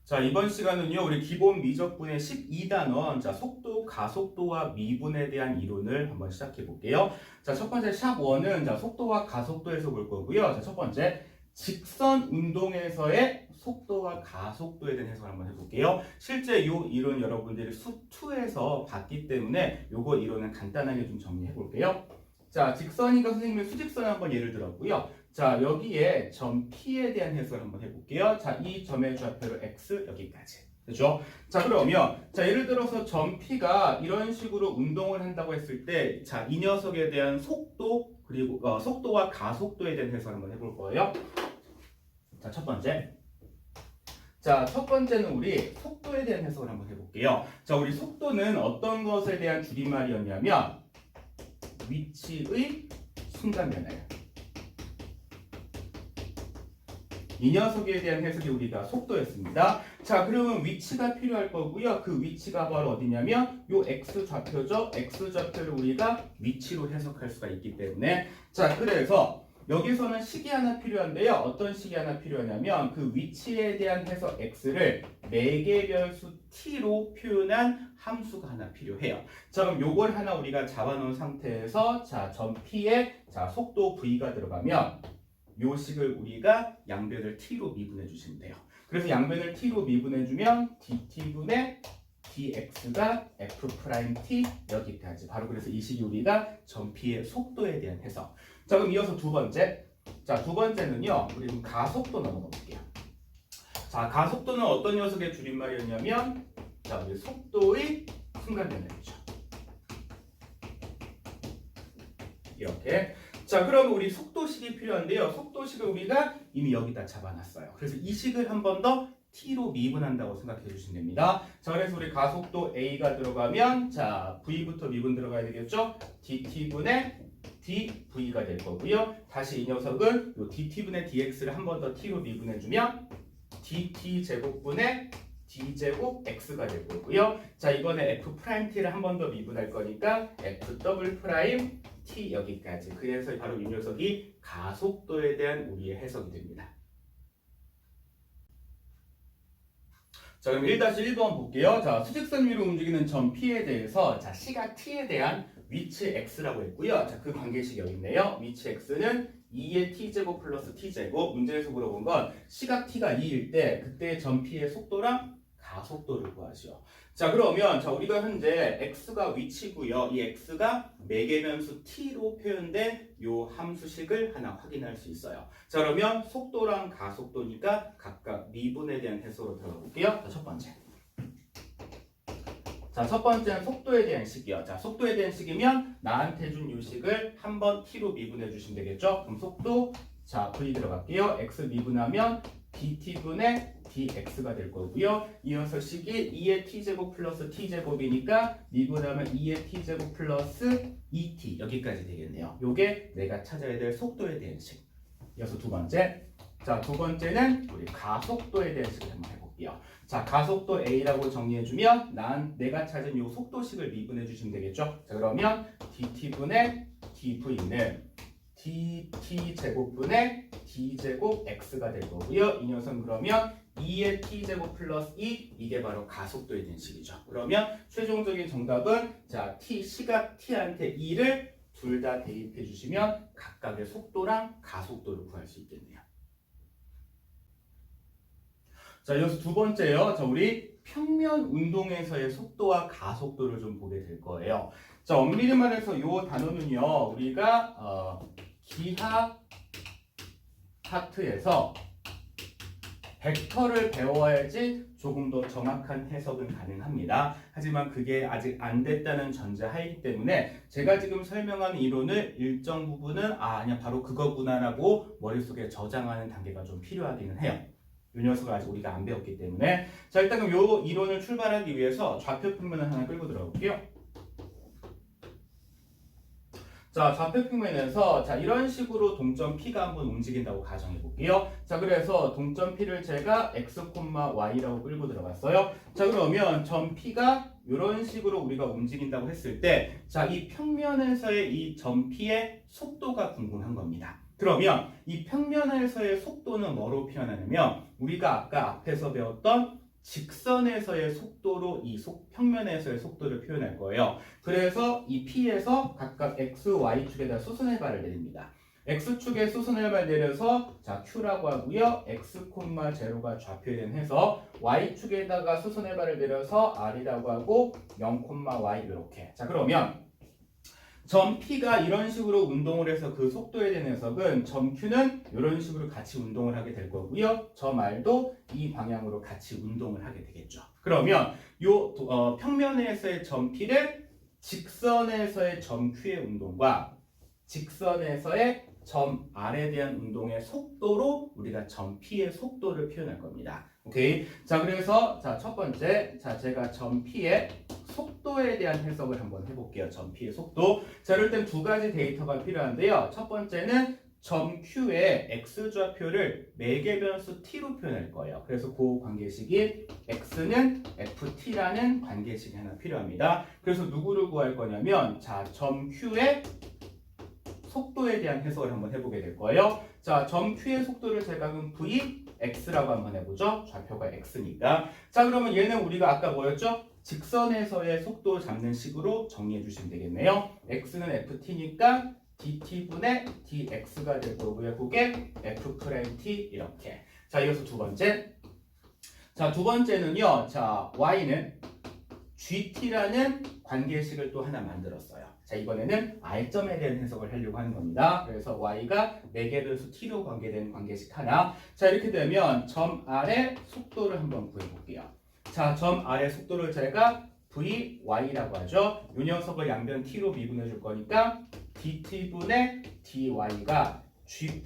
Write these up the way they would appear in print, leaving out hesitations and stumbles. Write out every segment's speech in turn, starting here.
자, 이번 시간은요, 우리 기본 미적분의 12단원, 자, 속도, 가속도와 미분에 대한 이론을 한번 시작해 볼게요. 자, 첫 번째 샵1은 자, 속도와 가속도에서 볼 거고요. 자, 첫 번째, 직선 운동에서의 속도와 가속도에 대한 해석을 한번 해볼게요. 실제 이 이론 여러분들이 수2에서 봤기 때문에 요거 이론은 간단하게 좀 정리해 볼게요. 자, 직선이니까 선생님이 수직선 한번 예를 들었고요. 자, 여기에 점 P에 대한 해석을 한번 해볼게요. 자, 이 점의 좌표로 X 여기까지. 그죠? 자, 그러면 자, 예를 들어서 점 P가 이런 식으로 운동을 한다고 했을 때 자, 이 녀석에 대한 속도 그리고 속도와 가속도에 대한 해석을 한번 해볼 거예요. 자, 첫 번째. 자, 첫 번째는 우리 속도에 대한 해석을 한번 해볼게요. 자, 우리 속도는 어떤 것에 대한 줄임말이었냐면 위치의 순간 변화예요. 이 녀석에 대한 해석이 우리가 속도였습니다. 자, 그러면 위치가 필요할 거고요. 그 위치가 바로 어디냐면 요 x 좌표죠. x 좌표를 우리가 위치로 해석할 수가 있기 때문에 자, 그래서 여기서는 식이 하나 필요한데요. 어떤 식이 하나 필요하냐면 그 위치에 대한 해석 x를 매개별수 t로 표현한 함수가 하나 필요해요. 자, 그럼 요걸 하나 우리가 잡아놓은 상태에서 자, 점 P에 자, 속도 V가 들어가면 요 식을 우리가 양변을 t로 미분해 주시면 돼요. 그래서 양변을 t로 미분해 주면 dt분의 dx가 f't 여기까지. 바로 그래서 이 식이 우리가 점 P의 속도에 대한 해석. 자, 그럼 이어서 두 번째. 자, 두 번째는요. 우리 좀 가속도 넘어가 볼게요. 자, 가속도는 어떤 녀석의 줄임말이었냐면 자, 우리 속도의 순간 변화이죠. 이렇게. 자, 그럼 우리 속도식이 필요한데요. 속도식을 우리가 이미 여기다 잡아놨어요. 그래서 이 식을 한 번 더 t로 미분한다고 생각해 주시면 됩니다. 자, 그래서 우리 가속도 a가 들어가면 자, v부터 미분 들어가야 되겠죠? dt분의 dv가 될 거고요. 다시 이 녀석은 요 dt분의 dx를 한 번 더 t로 미분해 주면 dt 제곱분의 d제곱 x가 될 거고요. 자, 이번에 f't를 한 번 더 미분할 거니까 f 더블 프라임 t 여기까지. 그래서 바로 이 녀석이 가속도에 대한 우리의 해석이 됩니다. 자, 그럼 1-1번 볼게요. 자, 수직선 위로 움직이는 점 P에 대해서 자, 시각 T에 대한 위치 X라고 했고요. 자, 그 관계식 여기 있네요. 위치 X는 2의 T제곱 플러스 T제곱. 문제에서 물어본 건 시각 T가 2일 때 그때 점 P의 속도랑 가속도를 구하죠. 자, 그러면 자, 우리가 현재 x가 위치고요. 이 x가 매개변수 t로 표현된 요 함수식을 하나 확인할 수 있어요. 자, 그러면 속도랑 가속도니까 각각 미분에 대한 해석으로 들어가 볼게요. 자, 첫 번째. 자, 첫 번째는 속도에 대한 식이요. 자, 속도에 대한 식이면 나한테 준 요 식을 한번 t로 미분해 주시면 되겠죠. 그럼 속도 자, v 들어갈게요. x 미분하면 dt분의 dx가 될 거고요. 이어서 식이 2의 t제곱 플러스 t제곱이니까 미분하면 2의 t제곱 플러스 2t 여기까지 되겠네요. 요게 내가 찾아야 될 속도에 대한 식. 이어서 두 번째. 자, 두 번째는 우리 가속도에 대한 식을 한번 해볼게요. 자, 가속도 a라고 정리해주면 내가 찾은 요 속도식을 미분해 주시면 되겠죠. 자, 그러면 dt분의 dv는 dt 제곱분의 d제곱 x가 될 거고요. 이 녀석은 그러면 2의 t제곱 플러스 2 이게 바로 가속도에 대한 식이죠. 그러면 최종적인 정답은 자, t 시각 t한테 2를 둘 다 대입해 주시면 각각의 속도랑 가속도를 구할 수 있겠네요. 자, 이어서 두 번째요. 자, 우리 평면 운동에서의 속도와 가속도를 좀 보게 될 거예요. 자, 엄밀히 말해서 이 단어는요. 우리가 기하 파트에서 벡터를 배워야지 조금 더 정확한 해석은 가능합니다. 하지만 그게 아직 안 됐다는 전제하이기 때문에 제가 지금 설명한 이론을 일정 부분은 아니야 바로 그거구나라고 머릿속에 저장하는 단계가 좀 필요하기는 해요. 이 녀석을 아직 우리가 안 배웠기 때문에 자, 일단 그럼 이 이론을 출발하기 위해서 좌표 평면을 하나 끌고 들어가 볼게요. 자, 좌표 평면에서 자, 이런 식으로 동점 P가 한번 움직인다고 가정해 볼게요. 자, 그래서 동점 P를 제가 x, y라고 끌고 들어갔어요. 자, 그러면 점 P가 이런 식으로 우리가 움직인다고 했을 때 자, 이 평면에서의 이 점 P의 속도가 궁금한 겁니다. 그러면 이 평면에서의 속도는 뭐로 표현하냐면 우리가 아까 앞에서 배웠던 직선에서의 속도로 이 평면에서의 속도를 표현할 거예요. 그래서 이 P에서 각각 X, Y축에다 수선해발을 내립니다. X축에 수선해발 내려서 자 Q라고 하고요. X, 0가 좌표에 해서 Y축에다가 수선해발을 내려서 R이라고 하고 0, Y 이렇게. 자 그러면 점 P가 이런 식으로 운동을 해서 그 속도에 대한 해석은 점 Q는 이런 식으로 같이 운동을 하게 될 거고요. 점 R도 이 방향으로 같이 운동을 하게 되겠죠. 그러면 요 평면에서의 점 P를 직선에서의 점 Q의 운동과 직선에서의 점 R에 대한 운동의 속도로 우리가 점 P의 속도를 표현할 겁니다. 오케이. 자, 그래서 자, 첫 번째. 자, 제가 점 P의 속도에 대한 해석을 한번 해볼게요. 점 P의 속도. 자, 이럴 땐 두 가지 데이터가 필요한데요. 첫 번째는 점 Q의 X좌표를 매개변수 T로 표현할 거예요. 그래서 그 관계식이 X는 FT라는 관계식이 하나 필요합니다. 그래서 누구를 구할 거냐면 자, 점 Q의 속도에 대한 해석을 한번 해보게 될 거예요. 자, 점 Q의 속도를 제가 그럼 Vx라고 한번 해보죠. 좌표가 X니까. 자, 그러면 얘는 우리가 아까 뭐였죠? 직선에서의 속도 잡는 식으로 정리해 주시면 되겠네요. X는 FT니까 DT분의 DX가 될 거고요. 그게 F'T 이렇게. 자, 이어서 두 번째. 자, 두 번째는요. 자, Y는 GT라는 관계식을 또 하나 만들었어요. 자, 이번에는 R점에 대한 해석을 하려고 하는 겁니다. 그래서 Y가 매개변수 T로 관계된 관계식 하나. 자, 이렇게 되면 점 R의 속도를 한번 구해볼게요. 자, 점 R의 속도를 제가 VY라고 하죠. 이 녀석을 양변 T로 미분해 줄 거니까 DT분의 DY가 G'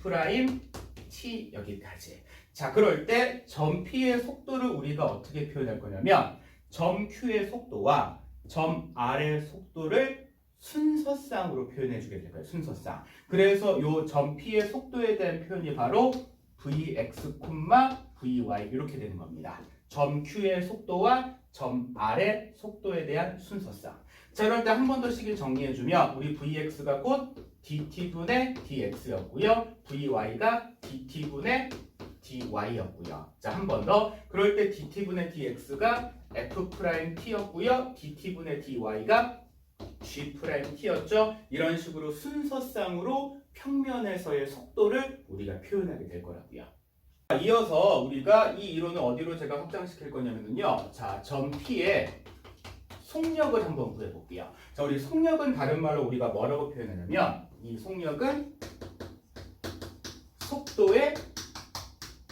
T 여기까지. 자, 그럴 때 점 P의 속도를 우리가 어떻게 표현할 거냐면 점 Q의 속도와 점 R의 속도를 순서쌍으로 표현해 주게 될 거예요. 순서쌍. 그래서 요 점 P의 속도에 대한 표현이 바로 Vx, Vy 이렇게 되는 겁니다. 점 Q의 속도와 점 R의 속도에 대한 순서쌍. 자, 이럴 때 한 번 더 식을 정리해 주면 우리 Vx가 곧 dt분의 dx였고요. Vy가 dt분의 dy였고요. 자, 한 번 더. 그럴 때 dt분의 dx가 F'T였고요. dt분의 dy가 G'T였죠. 이런 식으로 순서쌍으로 평면에서의 속도를 우리가 표현하게 될 거라고요. 이어서 우리가 이 이론을 어디로 제가 확장시킬 거냐면요. 자, 점 P의 속력을 한번 구해볼게요. 자, 우리 속력은 다른 말로 우리가 뭐라고 표현하냐면 이 속력은 속도의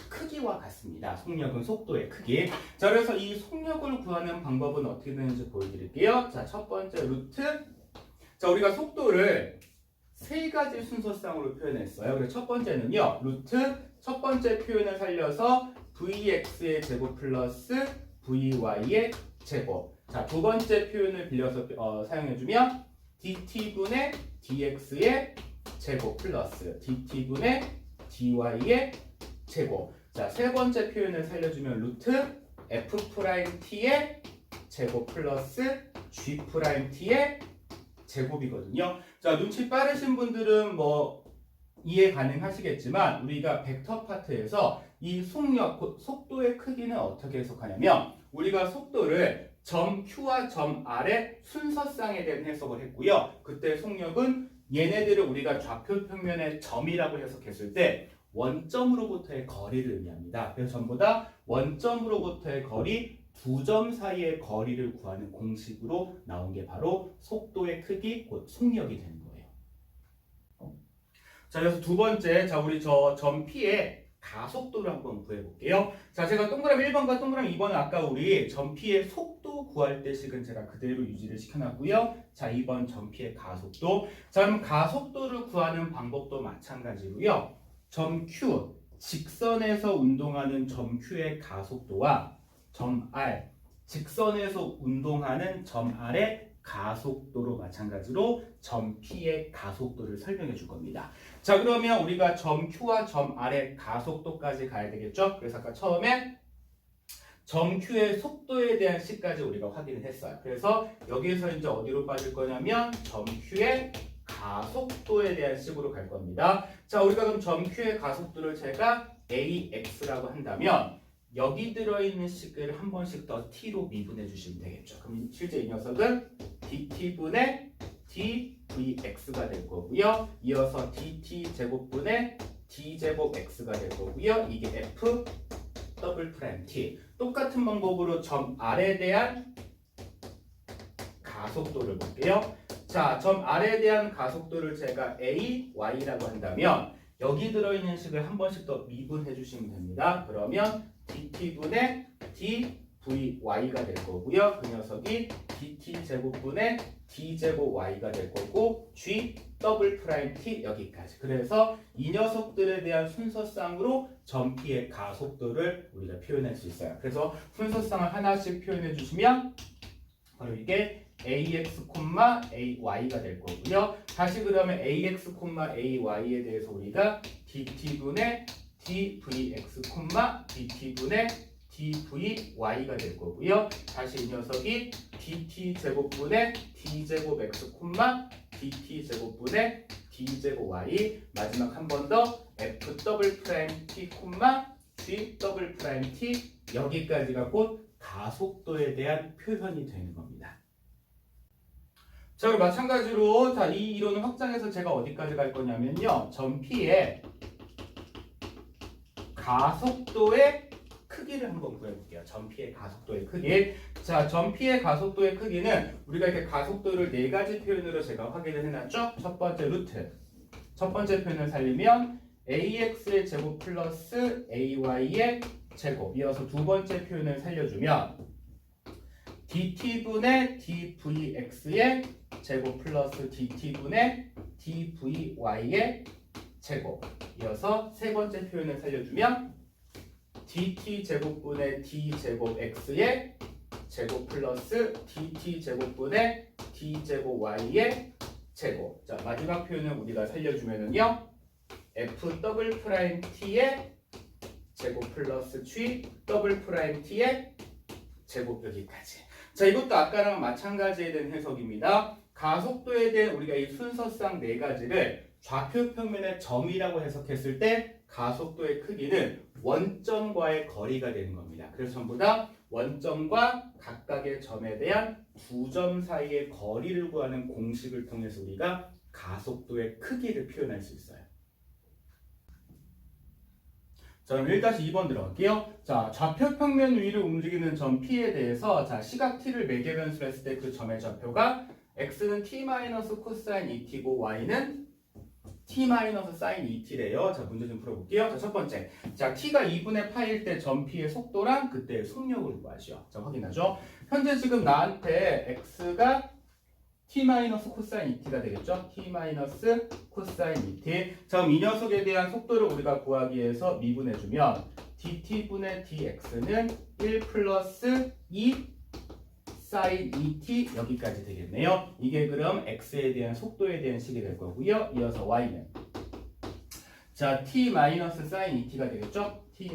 크기와 같습니다. 속력은 속도의 크기. 자, 그래서 이 속력을 구하는 방법은 어떻게 되는지 보여드릴게요. 자, 첫 번째 루트. 자, 우리가 속도를 세 가지 순서쌍으로 표현했어요. 그래서 첫 번째는요. 루트 첫 번째 표현을 살려서 Vx의 제곱 플러스 Vy의 제곱. 자, 두 번째 표현을 빌려서 사용해주면 dt분의 dx의 제곱 플러스 dt분의 dy의 제곱. 자, 세 번째 표현을 살려주면 루트 F'T의 제곱 플러스 G'T의 제곱이거든요. 자, 눈치 빠르신 분들은 뭐 이해 가능하시겠지만 우리가 벡터 파트에서 이 속력, 속도의 크기는 어떻게 해석하냐면 우리가 속도를 점 Q와 점 R의 순서쌍에 대한 해석을 했고요. 그때 속력은 얘네들을 우리가 좌표 평면의 점이라고 해석했을 때 원점으로부터의 거리를 의미합니다. 그래서 전부 다 원점으로부터의 거리, 두 점 사이의 거리를 구하는 공식으로 나온 게 바로 속도의 크기, 곧 속력이 되는 거예요. 자, 그래서 두 번째, 자, 우리 저 점 P의 가속도를 한번 구해볼게요. 자, 제가 동그라미 1번과 동그라미 2번은 아까 우리 점 P의 속도 구할 때 식은 제가 그대로 유지를 시켜놨고요. 자, 2번 점 P의 가속도. 자, 그럼 가속도를 구하는 방법도 마찬가지로요. 점 Q, 직선에서 운동하는 점 Q의 가속도와 점 R, 직선에서 운동하는 점 R의 가속도로 마찬가지로 점 P의 가속도를 설명해 줄 겁니다. 자, 그러면 우리가 점 Q와 점 R의 가속도까지 가야 되겠죠? 그래서 아까 처음에 점 Q의 속도에 대한 식까지 우리가 확인을 했어요. 그래서 여기에서 이제 어디로 빠질 거냐면 점 Q의 가속도에 대한 식으로 갈 겁니다. 자, 우리가 그럼 점 Q의 가속도를 제가 AX라고 한다면 여기 들어있는 식을 한 번씩 더 t로 미분해 주시면 되겠죠. 그럼 실제 이 녀석은 dt분의 dvx가 될 거고요. 이어서 dt 제곱분의 d제곱 x가 될 거고요. 이게 f 더블 프라임 t. 똑같은 방법으로 점 R에 대한 가속도를 볼게요. 자, 점 R에 대한 가속도를 제가 a, y라고 한다면 여기 들어있는 식을 한 번씩 더 미분해 주시면 됩니다. 그러면 dt분의 dvy가 될 거고요. 그 녀석이 dt 제곱분의 d제곱 y가 될 거고 g 더블 프라임 t 여기까지. 그래서 이 녀석들에 대한 순서상으로 점피의 가속도를 우리가 표현할 수 있어요. 그래서 순서상을 하나씩 표현해 주시면 바로 이게 ax, ay가 될 거고요. 다시 그러면 ax, ay에 대해서 우리가 dt분의 dvx, dt분의 dvy가 될 거고요. 다시 이 녀석이 dt 제곱분의 d제곱 x, dt 제곱분의 d제곱 y. 마지막 한 번 더 f 더블 프라임 t, g 더블 프라임 t. 여기까지가 곧 가속도에 대한 표현이 되는 겁니다. 자, 그럼 마찬가지로 자, 이 이론을 확장해서 제가 어디까지 갈 거냐면요. 점 P의 가속도의 크기를 한번 구해볼게요. 점 P의 가속도의 크기. 자, 점 P의 가속도의 크기는 우리가 이렇게 가속도를 네 가지 표현으로 제가 확인을 해놨죠. 첫 번째 루트. 첫 번째 표현을 살리면 ax의 제곱 플러스 ay의 제곱. 이어서 두 번째 표현을 살려주면 dt분의 dvx의 제곱 플러스 dt분의 dvy의 제곱. 이어서 세 번째 표현을 살려주면 dt 제곱분의 d제곱 x의 제곱 플러스 dt 제곱분의 d제곱 y의 제곱. 자, 마지막 표현을 우리가 살려주면은요, f 더블 프라임 t의 제곱 플러스 g 더블 프라임 t의 제곱. 여기까지. 자, 이것도 아까랑 마찬가지에 대한 해석입니다. 가속도에 대한 우리가 이 순서상 네 가지를 좌표 평면의 점이라고 해석했을 때 가속도의 크기는 원점과의 거리가 되는 겁니다. 그래서 전부 다 원점과 각각의 점에 대한 두 점 사이의 거리를 구하는 공식을 통해서 우리가 가속도의 크기를 표현할 수 있어요. 자, 그럼 1-2번 들어갈게요. 자, 좌표 평면 위를 움직이는 점 P에 대해서 자, 시각 T를 매개 변수를 했을 때 그 점의 좌표가 X는 T- 코사인 2T고 Y는 T- 사인 2T래요. 자, 문제 좀 풀어볼게요. 자, 첫 번째. 자, T가 2분의 파일 때 점 P의 속도랑 그때의 속력을 구하시오. 자, 확인하죠. 현재 지금 나한테 X가 T- 코사인 2T가 되겠죠? T- 코사인 2T. 자, 그럼 이 녀석에 대한 속도를 우리가 구하기 위해서 미분해주면 dt분의 dx는 1 플러스 2 사인 2t 여기까지 되겠네요. 이게 그럼 x에 대한 속도에 대한 식이 될 거고요. 이어서 y는 자, t 사인 2t가 되겠죠? t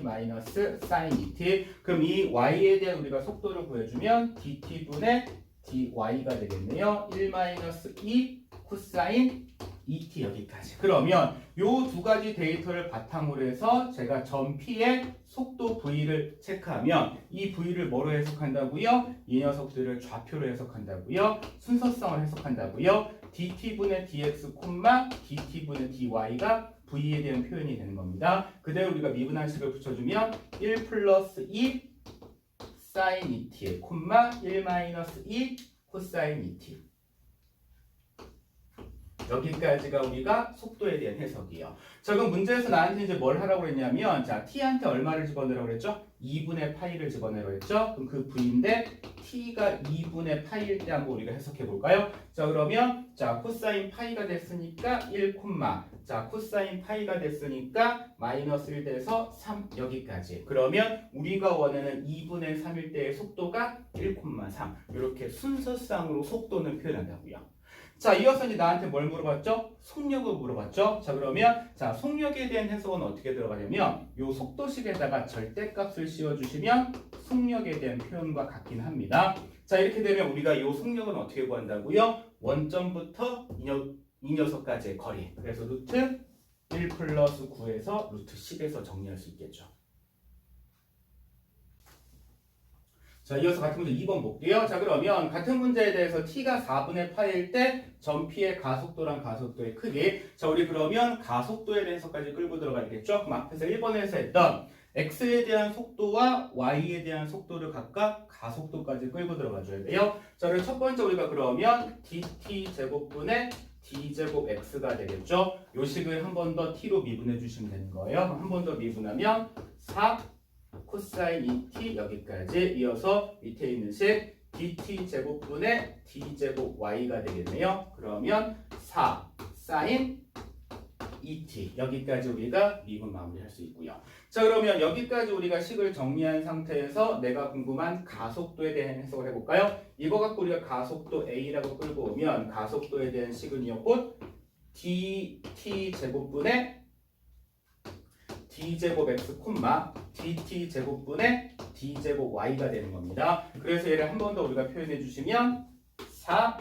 사인 2t. 그럼 이 y에 대한 우리가 속도를 구해주면 dt분의 dy가 되겠네요. 1-2 코사인 2t 여기까지. 그러면 요 두 가지 데이터를 바탕으로 해서 제가 점 P의 속도 V를 체크하면 이 V를 뭐로 해석한다고요? 이 녀석들을 좌표로 해석한다고요? 순서성을 해석한다고요? dt분의 dx, dt분의 dy가 V에 대한 표현이 되는 겁니다. 그대로 우리가 미분한식을 붙여주면 1 플러스 2 사인 2t, 1-2 코사인 2t. 여기까지가 우리가 속도에 대한 해석이에요. 자, 그럼 문제에서 나한테 이제 뭘 하라고 했냐면, 자, t한테 얼마를 집어넣으라고 그랬죠? 2분의 파이를 집어넣으라고 했죠? 그럼 그 v인데 t가 2분의 파이일 때 한번 우리가 해석해 볼까요? 자, 그러면 자, 코사인 파이가 됐으니까 1, 자, 코사인 파이가 됐으니까 마이너스 1 돼서 3 여기까지. 그러면 우리가 원하는 2분의 3일 때의 속도가 1,3. 이렇게 순서상으로 속도는 표현한다고요. 자, 이어서 이제 나한테 뭘 물어봤죠? 속력을 물어봤죠? 자, 그러면 자, 속력에 대한 해석은 어떻게 들어가냐면 요 속도식에다가 절대값을 씌워주시면 속력에 대한 표현과 같긴 합니다. 자, 이렇게 되면 우리가 요 속력은 어떻게 구한다고요? 원점부터 이 녀석까지의 거리. 그래서 루트 1 플러스 9에서 루트 10에서 정리할 수 있겠죠. 자, 이어서 같은 문제 2번 볼게요. 자, 그러면 같은 문제에 대해서 t가 4분의 파일 때 전피의 가속도랑 가속도의 크기. 자, 우리 그러면 가속도에 대해서까지 끌고 들어가야겠죠? 그럼 앞에서 1번에서 했던 x에 대한 속도와 y에 대한 속도를 각각 가속도까지 끌고 들어가 줘야 돼요. 자, 그럼 첫 번째 우리가 그러면 dt 제곱분의 d제곱 x가 되겠죠? 요 식을 한 번 더 t로 미분해 주시면 되는 거예요. 한 번 더 미분하면 4 코사인 2t 여기까지. 이어서 밑에 있는 식 dt 제곱분의 d제곱 y가 되겠네요. 그러면 4 사인 2t 여기까지 우리가 미분 마무리할 수 있고요. 자, 그러면 여기까지 우리가 식을 정리한 상태에서 내가 궁금한 가속도에 대한 해석을 해볼까요? 이거 갖고 우리가 가속도 a라고 끌고 오면 가속도에 대한 식은요 곧 dt 제곱분의 d제곱 x 콤마 dt 제곱분의 d제곱 y가 되는 겁니다. 그래서 얘를 한 번 더 우리가 표현해 주시면 4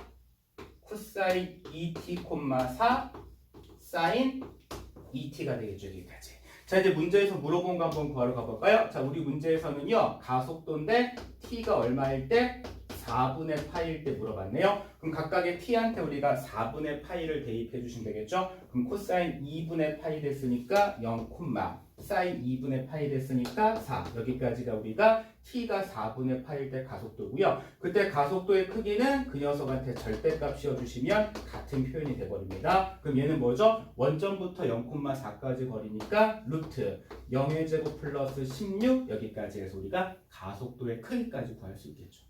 코사인 2t 콤마 4 사인 2t가 되겠죠. 여기까지. 자, 이제 문제에서 물어본 거 한번 구하러 가볼까요? 자, 우리 문제에서는요 가속도인데 t가 얼마일 때 4분의 파일 때 물어봤네요. 그럼 각각의 t한테 우리가 4분의 파이를 대입해 주시면 되겠죠? 그럼 코사인 2분의 파이 됐으니까 0, 사인 2분의 파이 됐으니까 4. 여기까지가 우리가 t가 4분의 파일 때 가속도고요. 그때 가속도의 크기는 그 녀석한테 절대값 씌워주시면 같은 표현이 돼버립니다. 그럼 얘는 뭐죠? 원점부터 0,4까지 거리니까 루트 0의 제곱 플러스 16 여기까지 해서 우리가 가속도의 크기까지 구할 수 있겠죠.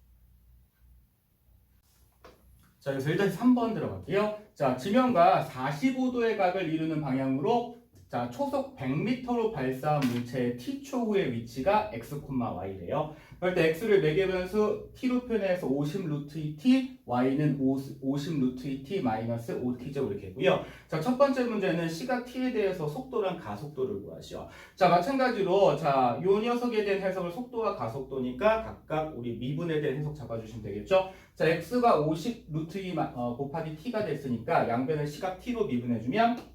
자, 그래서 일단 3번 들어갈게요. 자, 지면과 45도의 각을 이루는 방향으로 자, 초속 100m로 발사한 물체의 t초 후의 위치가 x, y래요. 그럴 때 x를 매개변수 t로 표현해서 50 루트 2t, y는 50 루트 2t 마이너스 5t제곱 이렇게 했고요. 자, 첫 번째 문제는 시각 t에 대해서 속도랑 가속도를 구하시오. 자, 마찬가지로 자, 요 녀석에 대한 해석을 속도와 가속도니까 각각 우리 미분에 대한 해석 잡아주시면 되겠죠. 자, x가 50 루트 2 곱하기 t가 됐으니까 양변을 시각 t로 미분해주면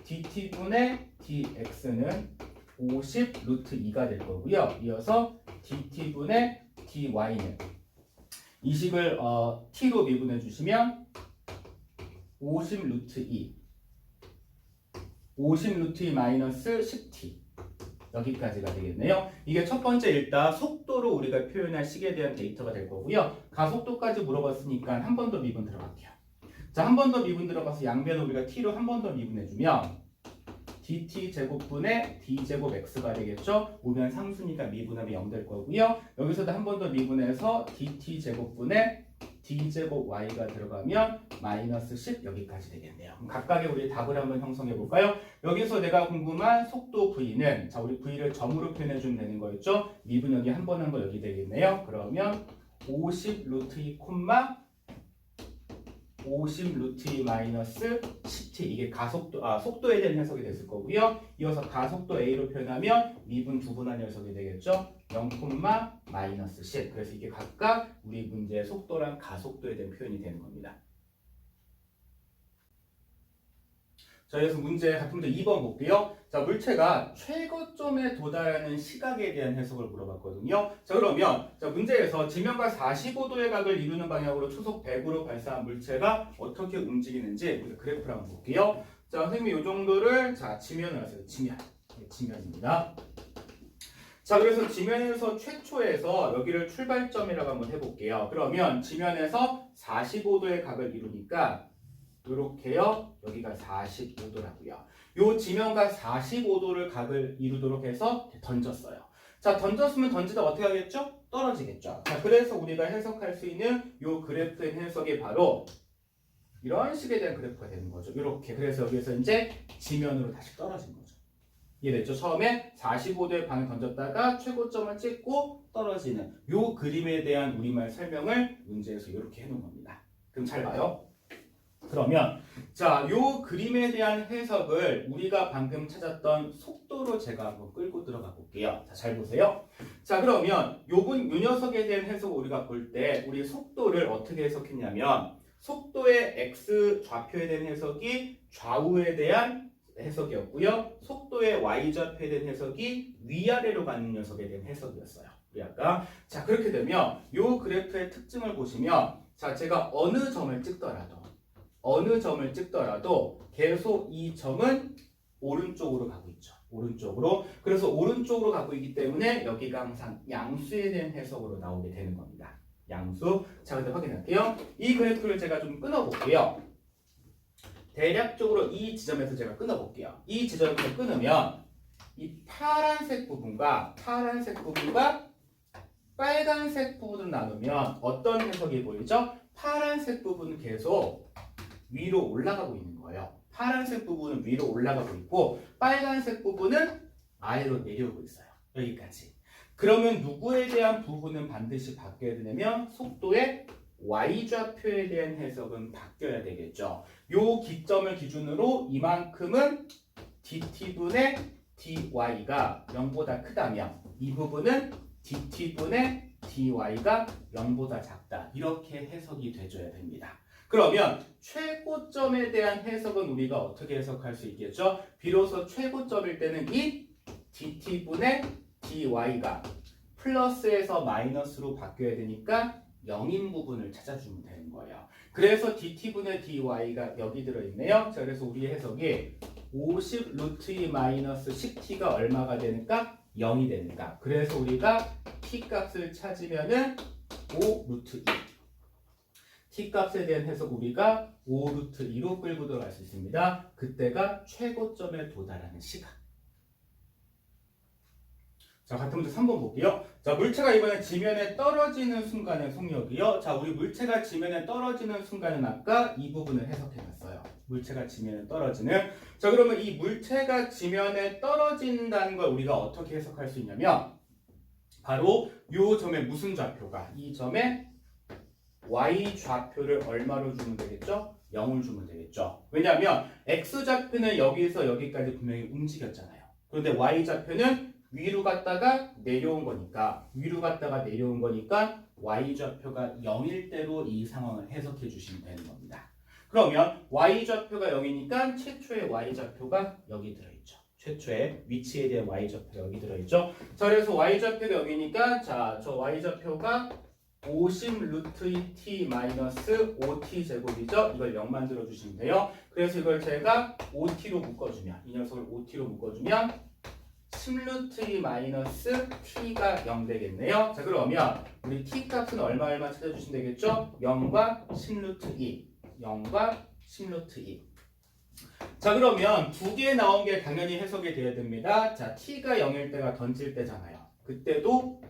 dt분의 dx는 50 루트 2가 될 거고요. 이어서 dt분의 dy는 이 식을 t로 미분해 주시면 50 루트 2 50 루트 2 마이너스 10t 여기까지가 되겠네요. 이게 첫 번째 일단 속도로 우리가 표현할 식에 대한 데이터가 될 거고요. 가속도까지 물어봤으니까 한 번 더 미분 들어갈게요. 자, 한 번 더 미분 들어가서 양변을 우리가 t로 한 번 더 미분해주면 dt 제곱분의 d제곱 x가 되겠죠. 오면 상수니까 미분하면 0 될 거고요. 여기서도 한 번 더 미분해서 dt 제곱분의 d제곱 y가 들어가면 마이너스 10 여기까지 되겠네요. 그럼 각각의 우리 답을 한번 형성해 볼까요? 여기서 내가 궁금한 속도 v는 자, 우리 v를 점으로 표현해 주면 되는 거였죠. 미분 여기 한 번 한 거 여기 되겠네요. 그러면 50 루트 2 콤마 50 루트 2 마이너스 10t 이게 속도에 대한 해석이 됐을 거고요. 이어서 가속도 a로 표현하면 미분 두분한 녀석이 되겠죠. 0, 마이너스 10. 그래서 이게 각각 우리 문제의 속도랑 가속도에 대한 표현이 되는 겁니다. 자, 그래서 같은 문제 2번 볼게요. 자, 물체가 최고점에 도달하는 시각에 대한 해석을 물어봤거든요. 자, 그러면 자, 문제에서 지면과 45도의 각을 이루는 방향으로 초속 100으로 발사한 물체가 어떻게 움직이는지 우리 그래프를 한번 볼게요. 자, 선생님이 이 정도를 자, 지면을 하세요. 지면입니다. 자, 그래서 지면에서 최초에서 여기를 출발점이라고 한번 해볼게요. 그러면 지면에서 45도의 각을 이루니까 이렇게요. 여기가 45도라고요. 요 지면과 45도를 각을 이루도록 해서 던졌어요. 자, 던졌으면 던지다 어떻게 하겠죠? 떨어지겠죠. 자, 그래서 우리가 해석할 수 있는 요 그래프의 해석이 바로 이런 식에 대한 그래프가 되는 거죠. 이렇게. 그래서 여기서 이제 지면으로 다시 떨어진 거죠. 이해됐죠? 처음에 45도의 방을 던졌다가 최고점을 찍고 떨어지는 요 그림에 대한 우리말 설명을 문제에서 이렇게 해놓은 겁니다. 그럼 잘 봐요. 그러면 자, 요 그림에 대한 해석을 우리가 방금 찾았던 속도로 제가 한번 끌고 들어가 볼게요. 자, 잘 보세요. 자, 그러면 요 녀석에 대한 해석을 우리가 볼 때 우리 속도를 어떻게 해석했냐면 속도의 x 좌표에 대한 해석이 좌우에 대한 해석이었고요. 속도의 y좌표에 대한 해석이 위아래로 가는 녀석에 대한 해석이었어요. 우리 아까. 자, 그렇게 되면 요 그래프의 특징을 보시면 자, 제가 어느 점을 찍더라도 계속 이 점은 오른쪽으로 가고 있죠. 오른쪽으로. 그래서 오른쪽으로 가고 있기 때문에 여기가 항상 양수에 대한 해석으로 나오게 되는 겁니다. 양수. 자, 근데 확인할게요. 이 그래프를 제가 좀 끊어볼게요. 대략적으로 이 지점에서 제가 끊어볼게요. 이 지점에서 끊으면 이 파란색 부분과 빨간색 부분을 나누면 어떤 해석이 보이죠? 파란색 부분은 계속 위로 올라가고 있는 거예요. 파란색 부분은 위로 올라가고 있고 빨간색 부분은 아래로 내려오고 있어요. 여기까지. 그러면 누구에 대한 부분은 반드시 바뀌어야 되냐면 속도의 y좌표에 대한 해석은 바뀌어야 되겠죠. 요 기점을 기준으로 이만큼은 dt분의 dy가 0보다 크다면 이 부분은 dt분의 dy가 0보다 작다. 이렇게 해석이 돼줘야 됩니다. 그러면 최고점에 대한 해석은 우리가 어떻게 해석할 수 있겠죠? 비로소 최고점일 때는 이 dt분의 dy가 플러스에서 마이너스로 바뀌어야 되니까 0인 부분을 찾아주면 되는 거예요. 그래서 dt분의 dy가 여기 들어있네요. 자, 그래서 우리의 해석이 50 루트 2 마이너스 10t가 얼마가 되니까 0이 되니까. 그래서 우리가 t 값을 찾으면은 5 루트 2. t 값에 대한 해석 우리가 5 루트 2로 끌고 들어갈 수 있습니다. 그때가 최고점에 도달하는 시간. 자, 같은 문제 3번 볼게요. 자, 물체가 이번에 지면에 떨어지는 순간의 속력이요. 자, 우리 물체가 지면에 떨어지는 순간은 아까 이 부분을 해석해놨어요. 물체가 지면에 떨어지는. 자, 그러면 이 물체가 지면에 떨어진다는 걸 우리가 어떻게 해석할 수 있냐면 바로 이 점에 무슨 좌표가 이 점에 y 좌표를 얼마로 주면 되겠죠? 0을 주면 되겠죠. 왜냐하면 x 좌표는 여기서 여기까지 분명히 움직였잖아요. 그런데 y 좌표는 위로 갔다가 내려온 거니까 y좌표가 0일 대로 이 상황을 해석해 주시면 되는 겁니다. 그러면 y좌표가 0이니까 최초의 y좌표가 여기 들어있죠. 최초의 위치에 대한 y좌표가 여기 들어있죠. 자, 그래서 y좌표가 0이니까 자, 저 y좌표가 50 루트 2t 마이너스 5t 제곱이죠. 이걸 0 만들어 주시면 돼요. 그래서 이걸 제가 5t로 묶어주면 이 녀석을 5t로 묶어주면 10 루트 2 마이너스 t가 0 되겠네요. 자, 그러면 우리 t 값은 얼마 찾아주시면 되겠죠? 0과 10 루트 2 0과 10 루트 2. 자, 그러면 두 개 나온 게 당연히 해석이 돼야 됩니다. 자, t가 0일 때가 던질 때잖아요. 그때도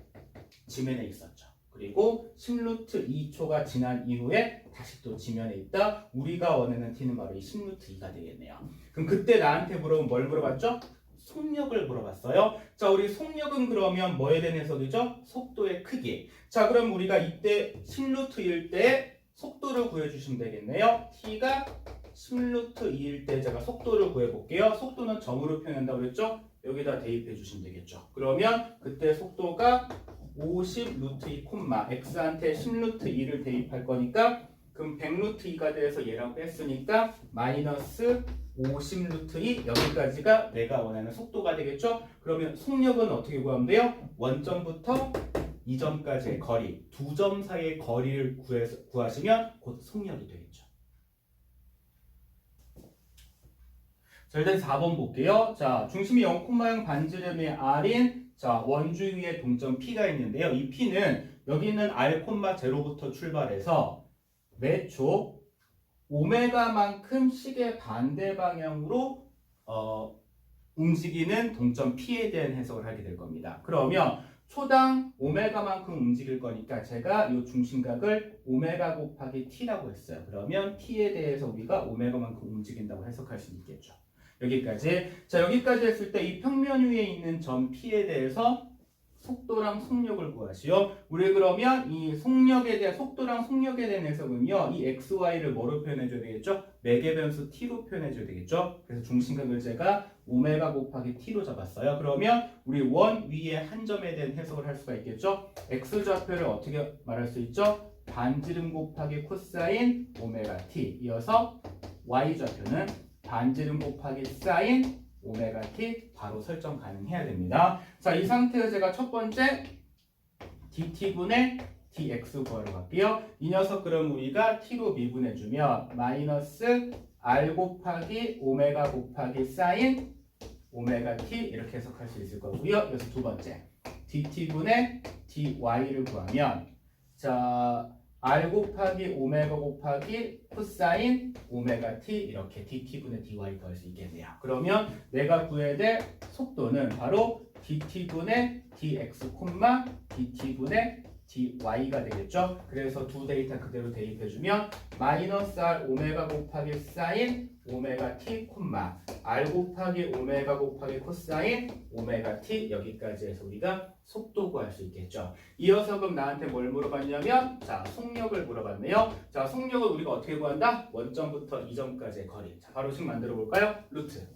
지면에 있었죠. 그리고 10 루트 2초가 지난 이후에 다시 또 지면에 있다. 우리가 원하는 t는 바로 이 10 루트 2가 되겠네요. 그럼 그때 나한테 물어본 뭘 물어봤죠? 속력을 물어봤어요. 자, 우리 속력은 그러면 뭐에 대한 해석이죠? 속도의 크기. 자, 그럼 우리가 이때 10 루트 2일 때 속도를 구해주시면 되겠네요. t가 10 루트 2일 때 제가 속도를 구해볼게요. 속도는 점으로 표현한다고 그랬죠? 여기다 대입해 주시면 되겠죠. 그러면 그때 속도가 50 루트 2 콤마 x한테 10 루트 2를 대입할 거니까 그럼 100 루트 2가 돼서 얘랑 뺐으니까 마이너스 50 루트 2 여기까지가 내가 원하는 속도가 되겠죠? 그러면 속력은 어떻게 구하면 돼요? 원점부터 2점까지의 거리, 두 점 사이의 거리를 구하시면 곧 속력이 되겠죠. 자, 일단 4번 볼게요. 자, 중심이 0,0 반지름의 R인 자, 원주위에 동점 P가 있는데요. 이 P는 여기 있는 R,0부터 출발해서 매초 오메가만큼 시계 반대 방향으로 움직이는 동점 P에 대한 해석을 하게 될 겁니다. 그러면 초당 오메가만큼 움직일 거니까 제가 이 중심각을 오메가 곱하기 T라고 했어요. 그러면 T에 대해서 우리가 오메가만큼 움직인다고 해석할 수 있겠죠. 여기까지. 자, 여기까지 했을 때 이 평면 위에 있는 점 P에 대해서 속도랑 속력을 구하시오. 우리 그러면 이 속력에 대한 속도랑 속력에 대한 해석은요. 이 x, y를 뭐로 표현해줘야 되겠죠? 매개 변수 t로 표현해줘야 되겠죠? 그래서 중심각을 제가 오메가 곱하기 t로 잡았어요. 그러면 우리 원 위에 한 점에 대한 해석을 할 수가 있겠죠? x 좌표를 어떻게 말할 수 있죠? 반지름 곱하기 코사인 오메가 t. 이어서 y 좌표는 반지름 곱하기 사인 오메가 t 바로 설정 가능해야 됩니다. 자, 이 상태에서 제가 첫 번째 dt분의 dx 구하러 갈게요. 이 녀석 그럼 우리가 t로 미분해주면 마이너스 r 곱하기 오메가 곱하기 사인 오메가 t 이렇게 해석할 수 있을 거고요. 그래서 두 번째 dt분의 dy를 구하면 자 r 곱하기 오메가 곱하기 코사인 오메가 t 이렇게 dt분의 dy 구할 수 있겠네요. 그러면 내가 구해야 될 속도는 바로 dt분의 dx, dt분의 dy가 되겠죠. 그래서 두 데이터 그대로 대입해주면 마이너스 r 오메가 곱하기 사인 오메가 t, r 곱하기 오메가 곱하기 코사인 오메가 t 여기까지 해서 우리가 속도 구할 수 있겠죠. 이어서 그럼 나한테 뭘 물어봤냐면 자 속력을 물어봤네요. 자 속력을 우리가 어떻게 구한다? 원점부터 이점까지의 거리. 자 바로 식 만들어 볼까요? 루트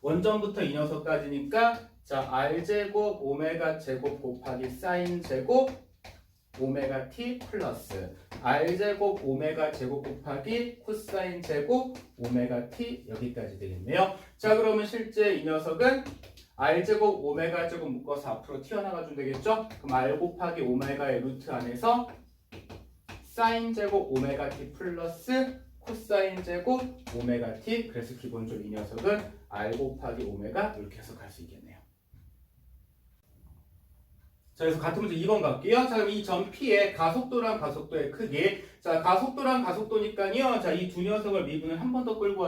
원점부터 이 녀석까지니까 자 r제곱 오메가 제곱 곱하기 사인 제곱 오메가 t 플러스 r제곱 오메가 제곱 곱하기 코사인 제곱 오메가 t 여기까지 되겠네요. 자 그러면 실제 이 녀석은 r제곱 오메가 제곱 묶어서 앞으로 튀어나가 주면 되겠죠. 그럼 r 곱하기 오메가의 루트 안에서 사인 제곱 오메가 t 플러스 코사인 제곱 오메가 t 그래서 기본적으로 이 녀석은 r 곱하기 오메가 이렇게 해석할 수 있겠네요. 자, 그래서 같은 문제 2번 갈게요. 자, 그럼 이 점 P의 가속도랑 가속도의 크기. 자, 가속도랑 가속도니까요. 자, 이 두 녀석을 미분을 한 번 더 끌고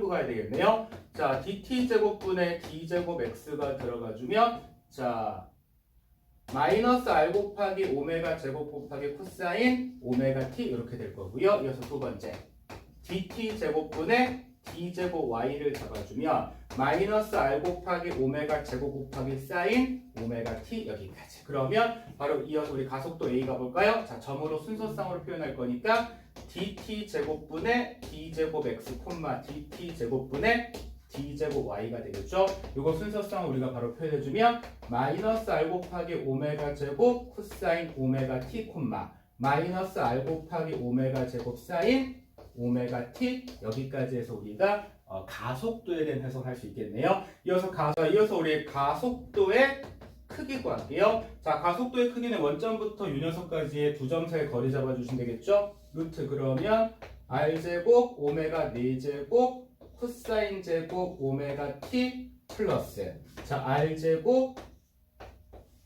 가야 되겠네요. 자, dt 제곱분의 d 제곱 x가 들어가주면 자, 마이너스 r 곱하기 오메가 제곱 곱하기 코사인 오메가 t 이렇게 될 거고요. 이어서 두 번째, dt 제곱분의 d 제곱 y를 잡아주면 마이너스 r 곱하기 오메가 제곱 곱하기 사인 오메가 t 여기까지. 그러면 바로 이어서 우리 가속도 a 가볼까요? 자 점으로 순서상으로 표현할 거니까 dt 제곱분의 d 제곱 x, dt 제곱분의 d 제곱 y가 되겠죠. 이거 순서상 우리가 바로 표현해주면 마이너스 r 곱하기 오메가 제곱 코사인 오메가 t, 마이너스 r 곱하기 오메가 제곱 사인 오메가 t 여기까지 해서 우리가 가속도에 대한 해석할 수 있겠네요. 이어서 우리 가속도의 크기 구할게요. 자, 가속도의 크기는 원점부터 이 녀석까지의 두 점 사이 거리 잡아주시면 되겠죠. 루트 그러면 r제곱 오메가 4제곱 코사인 제곱 오메가 t 플러스 자 r제곱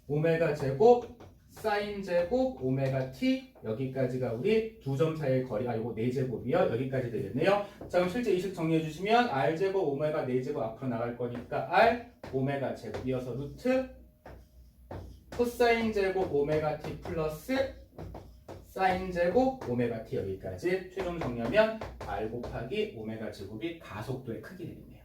오메가 제곱 사인 제곱 오메가 t 여기까지가 우리 두 점 사이의 거리. 이거 4제곱이요. 여기까지 되겠네요. 자 그럼 실제 이 식 정리해 주시면 r제곱 오메가 4제곱 앞으로 나갈 거니까 r 오메가 제곱 이어서 루트 코사인 제곱 오메가 t 플러스 사인 제곱 오메가 t 여기까지 최종 정리하면 r 곱하기 오메가 제곱이 가속도의 크기 되겠네요.